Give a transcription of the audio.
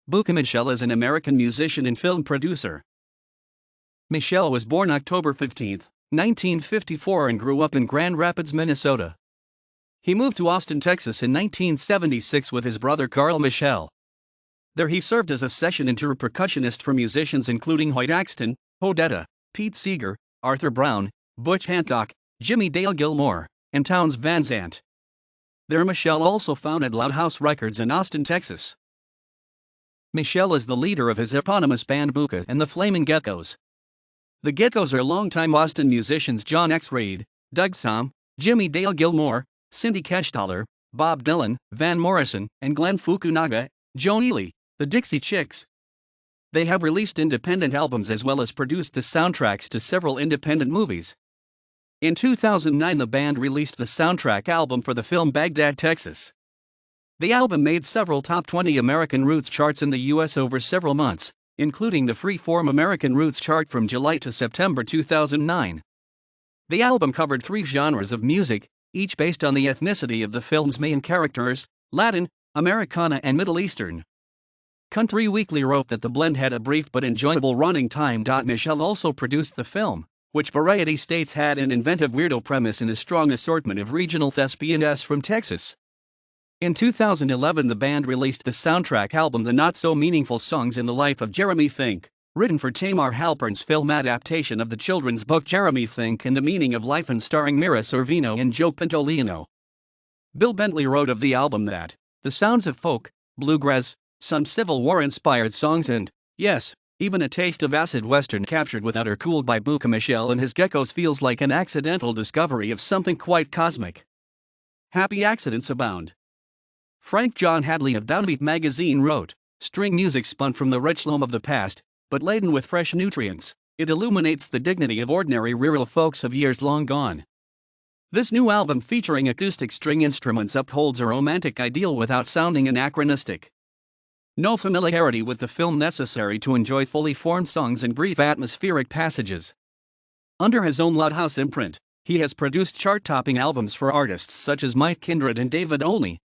Booka Michel is an American musician and film producer. Michel was born October 15, 1954 and grew up in Grand Rapids, Minnesota. He moved to Austin, Texas in 1976 with his brother Carl Michel. There he served as a session and tour percussionist for musicians including Hoyt Axton, Odetta, Pete Seeger, Arthur Brown, Butch Hancock, Jimmy Dale Gilmore, and Townes Van Zandt. There Michel also founded Loud House Records in Austin, Texas. Michel is the leader of his eponymous band Booka and the Flaming Geckos. The Geckos are longtime Austin musicians John X. Reid, Doug Sahm, Jimmy Dale Gilmore, Cindy Keshtaler, Bob Dylan, Van Morrison, and Glenn Fukunaga, Joan Ely, the Dixie Chicks. They have released independent albums as well as produced the soundtracks to several independent movies. In 2009 the band released the soundtrack album for the film Baghdad, Texas. The album made several top 20 American Roots charts in the U.S. over several months, including the Freeform American Roots chart from July to September 2009. The album covered 3 genres of music, each based on the ethnicity of the film's main characters: Latin, Americana and Middle Eastern. Country Weekly wrote that the blend had a brief but enjoyable running time. Michel also produced the film, which Variety states had an inventive weirdo premise and a strong assortment of regional thespians from Texas. In 2011 the band released the soundtrack album The Not So Meaningful Songs in the Life of Jeremy Fink, written for Tamar Halpern's film adaptation of the children's book Jeremy Fink and the Meaning of Life and starring Mira Sorvino and Joe Pantoliano. Bill Bentley wrote of the album that the sounds of folk, bluegrass, some Civil War-inspired songs and, yes, even a taste of acid western captured without or cooled by Booka Michel and his Geckos feels like an accidental discovery of something quite cosmic. Happy accidents abound. Frank John Hadley of Downbeat magazine wrote, "String music spun from the rich loam of the past, but laden with fresh nutrients, it illuminates the dignity of ordinary rural folks of years long gone." This new album featuring acoustic string instruments upholds a romantic ideal without sounding anachronistic. No familiarity with the film necessary to enjoy fully formed songs and brief atmospheric passages. Under his own Loud House imprint, he has produced chart-topping albums for artists such as Mike Kindred and David Olney,